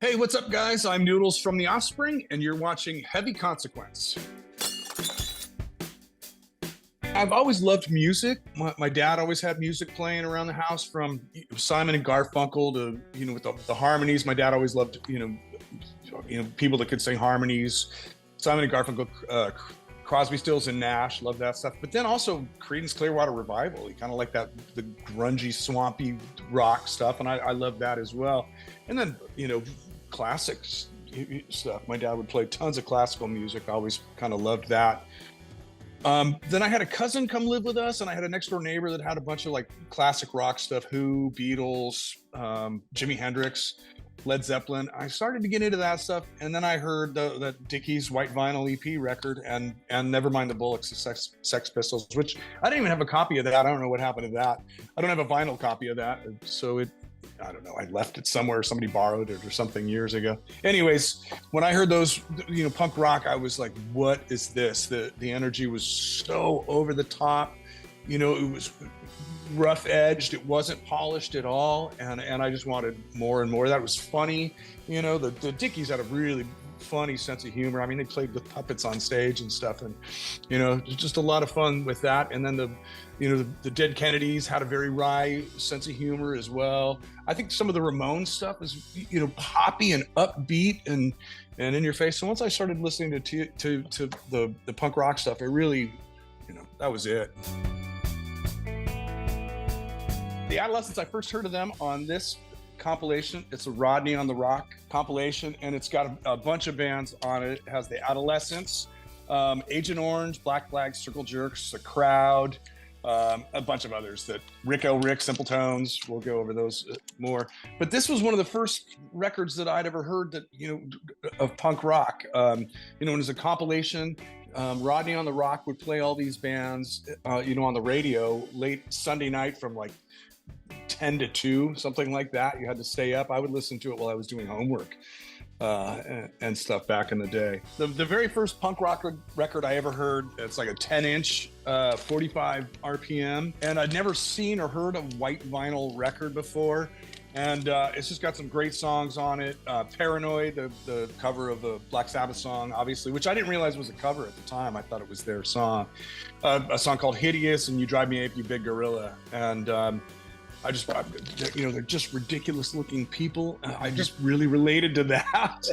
Hey, what's up, guys? I'm Noodles from the Offspring, and you're watching Heavy Consequence. I've always loved music. My dad always had music playing around the house, from Simon and Garfunkel to with the harmonies. My dad always loved people that could sing harmonies. Simon and Garfunkel, Crosby, Stills, and Nash, love that stuff. But then also Creedence Clearwater Revival. He kind of like the grungy, swampy rock stuff, and I love that as well. And then classics stuff. My dad would play tons of classical music. I always kind of loved that. Then I had a cousin come live with us, and I had a next door neighbor that had a bunch of like classic rock stuff: Who, Beatles, Jimi Hendrix, Led Zeppelin. I started to get into that stuff, and then I heard the Dickies White Vinyl EP record, and Nevermind the Bollocks, the Sex Pistols, which I didn't even have a copy of that. I don't know what happened to that. I don't have a vinyl copy of that, so I don't know. I left it somewhere. Somebody borrowed it or something years ago. Anyways, when I heard those, punk rock, I was like, "What is this?" The energy was so over the top. It was rough edged. It wasn't polished at all, and I just wanted more and more. That was funny. The Dickies had a really funny sense of humor. I mean, they played with puppets on stage and stuff, and just a lot of fun with that. And then the Dead Kennedys had a very wry sense of humor as well. I think some of the Ramones stuff is poppy and upbeat and in your face. So once I started listening to the punk rock stuff, it really, that was it. The Adolescence, I first heard of them on this compilation. It's a Rodney on the Rock compilation, and it's got a bunch of bands on it. It has the Adolescence, Agent Orange, Black Flag, Circle Jerks, The Crowd, a bunch of others that Rick, Simple Tones. We'll go over those more. But this was one of the first records that I'd ever heard that of punk rock. And it was a compilation. Rodney on the Rock would play all these bands, on the radio late Sunday night from like 10 to 2, something like that. You had to stay up. I would listen to it while I was doing homework and stuff back in the day. The very first punk rock record I ever heard, it's like a 10-inch, 45 RPM. And I'd never seen or heard a white vinyl record before. And it's just got some great songs on it. Paranoid, the cover of the Black Sabbath song, obviously, which I didn't realize was a cover at the time. I thought it was their song. A song called Hideous and You Drive Me Ape, You Big Gorilla. And they're just ridiculous looking people. I just really related to that.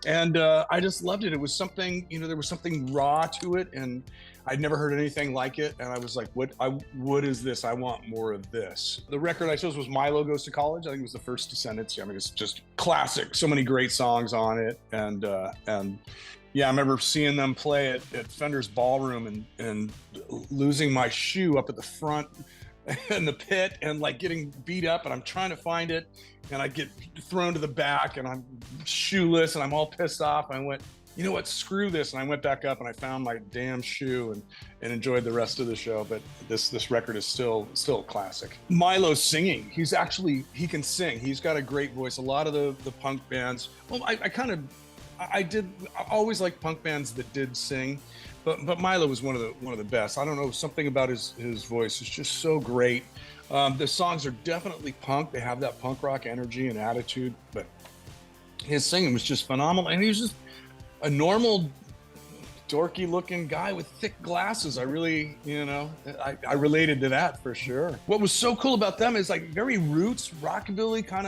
And I just loved it. It was something, there was something raw to it, and I'd never heard anything like it. And I was like, what is this? I want more of this. The record I chose was Milo Goes to College. I think it was the first Descendents. I mean, it's just classic. So many great songs on it. And yeah, I remember seeing them play at Fender's Ballroom and losing my shoe up at the front in the pit and like getting beat up, and I'm trying to find it, and I get thrown to the back, and I'm shoeless, and I'm all pissed off. I went, you know what, screw this, and I went back up and I found my damn shoe and enjoyed the rest of the show. But this record is still a classic. Milo's singing. He can sing. He's got a great voice. A lot of the punk bands, well, I always liked punk bands that did sing. But Milo was one of the best. I don't know, something about his voice is just so great. The songs are definitely punk. They have that punk rock energy and attitude, but his singing was just phenomenal. And he was just a normal, dorky looking guy with thick glasses. I really, I related to that for sure. What was so cool about them is like very roots, rockabilly kind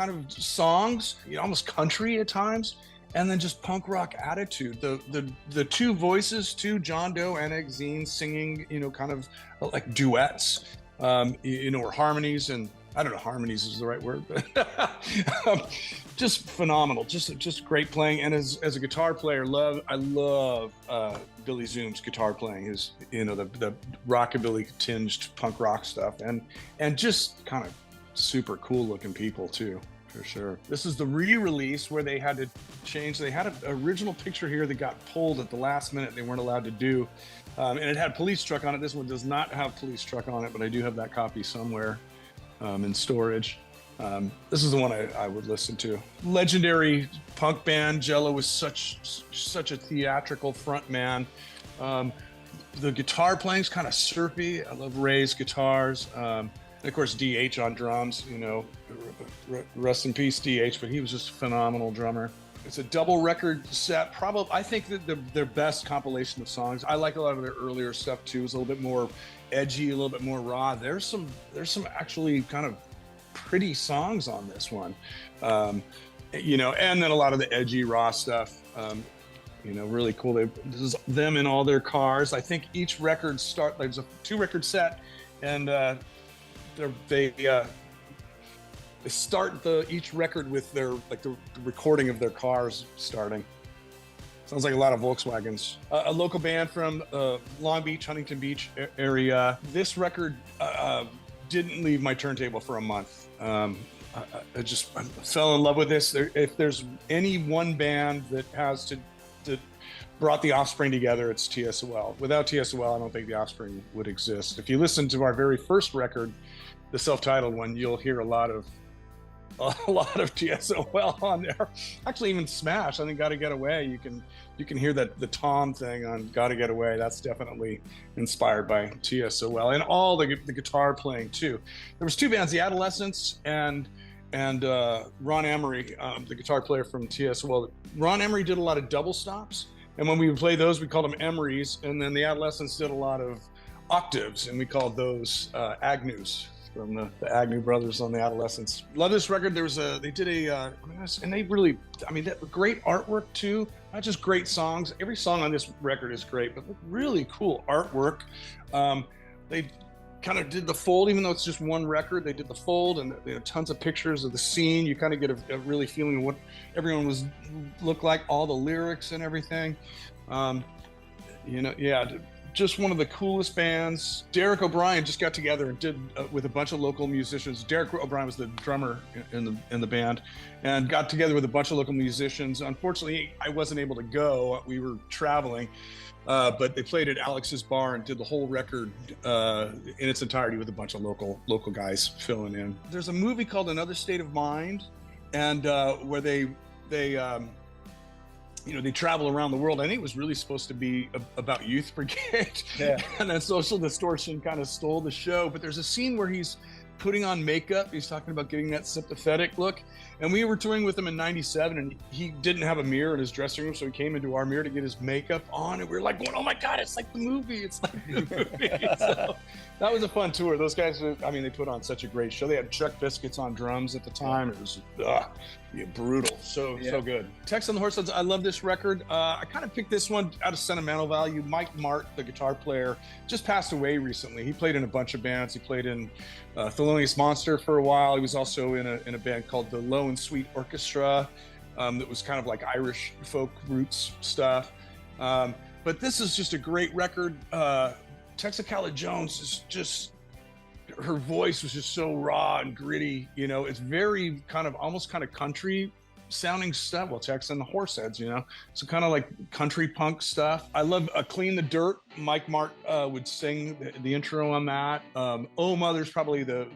of songs, almost country at times. And then just punk rock attitude. The two voices, John Doe and Exene singing, kind of like duets, or harmonies. And I don't know, harmonies is the right word, but just phenomenal. Just great playing. And as a guitar player, I love Billy Zoom's guitar playing. His, the rockabilly tinged punk rock stuff, and just kind of super cool looking people too. For sure. This is the re-release where they had to change. They had an original picture here that got pulled at the last minute. They weren't allowed to do. And it had Police Truck on it. This one does not have Police Truck on it, but I do have that copy somewhere in storage. This is the one I would listen to. Legendary punk band. Jello was such a theatrical front man. The guitar playing's kind of surfy. I love Ray's guitars. And of course, DH on drums, you know, rest in peace, DH, but he was just a phenomenal drummer. It's a double record set. Probably, I think that their best compilation of songs. I like a lot of their earlier stuff too. It's a little bit more edgy, a little bit more raw. There's some actually kind of pretty songs on this one, you know, and then a lot of the edgy raw stuff. You know, really cool. This is them in all their cars. I think each record there's a 2-record set, and they start each record with their the recording of their cars starting. Sounds like a lot of Volkswagens. A local band from Long Beach, Huntington Beach area. This record didn't leave my turntable for a month. I fell in love with this. If there's any one band that brought the Offspring together, it's TSOL. Without TSOL, I don't think the Offspring would exist. If you listen to our very first record, the self-titled one, you'll hear a lot of TSOL on there. Actually, even Smash, I think "Gotta Get Away," you can hear that the tom thing on "Gotta Get Away." That's definitely inspired by TSOL, and all the guitar playing too. There was 2 bands, the Adolescence and Ron Emery, the guitar player from TSOL. Ron Emery did a lot of double stops, and when we would play those, we called them Emerys, and then the Adolescence did a lot of octaves, and we called those Agnews, from the Agnew brothers on the Adolescence. Love this record. They did and they really, I mean, great artwork too. Not just great songs. Every song on this record is great, but really cool artwork. They kind of did the fold, even though it's just one record. They did the fold, and they had tons of pictures of the scene. You kind of get a really feeling of what everyone looked like, all the lyrics and everything. You know, yeah. Just one of the coolest bands. Derek O'Brien just got together and did with a bunch of local musicians. Derek O'Brien was the drummer in the band, and got together with a bunch of local musicians. Unfortunately, I wasn't able to go. We were traveling, but they played at Alex's Bar and did the whole record in its entirety with a bunch of local guys filling in. There's a movie called Another State of Mind, and where they you know, they travel around the world. I think it was really supposed to be about Youth Brigade. Yeah. And then Social Distortion kind of stole the show. But there's a scene where he's putting on makeup. He's talking about getting that sympathetic look. And we were touring with him in '97, and he didn't have a mirror in his dressing room, so he came into our mirror to get his makeup on, and we were like going, "Oh my God, it's like the movie! It's like the movie!" So that was a fun tour. Those guys, I mean, they put on such a great show. They had Chuck Biscuits on drums at the time. It was brutal, so good. Tex and the Horseheads, I love this record. I kind of picked this one out of sentimental value. Mike Mart, the guitar player, just passed away recently. He played in a bunch of bands. He played in Thelonious Monster for a while. He was also in a band called the Low and Sweet Orchestra that was kind of like Irish folk roots stuff. But this is just a great record. Texacala Jones is just, her voice was just so raw and gritty. You know, it's very kind of almost kind of country sounding stuff. Well, Tex and the Horseheads, you know, so kind of like country punk stuff. I love Clean the Dirt. Mike Mart would sing the intro on that. Oh Mother's probably the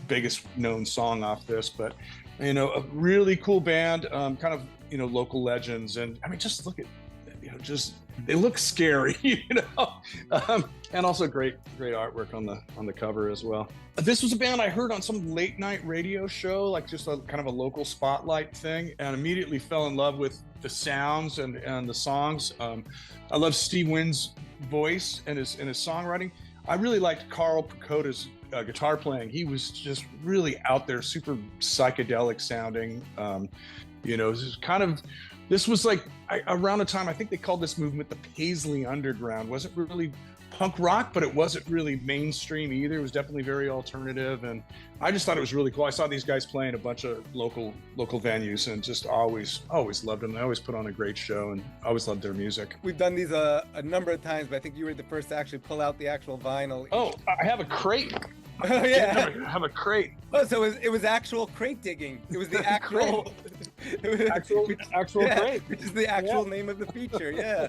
biggest known song off this, but you know, a really cool band, kind of, you know, local legends. And I mean, just look at, you know, just they look scary, you know, and also great artwork on the cover as well. This was a band I heard on some late night radio show, like just a kind of a local spotlight thing, and immediately fell in love with the sounds and the songs. I love Steve Wynn's voice and his songwriting. I really liked Carl Pacota's guitar playing. He was just really out there, super psychedelic sounding. You know, this was like around a time, I think they called this movement the Paisley Underground. Wasn't really punk rock, but it wasn't really mainstream either. It was definitely very alternative, and I just thought it was really cool. I saw these guys playing a bunch of local venues, and just always loved them. They always put on a great show, and I always loved their music. We've done these a number of times, but I think you were the first to actually pull out the actual vinyl. Oh, I have a crate. Oh yeah, I have a crate. Oh, so it was actual crate digging. It was the actual actual crate, which is the actual name of the feature. Yeah.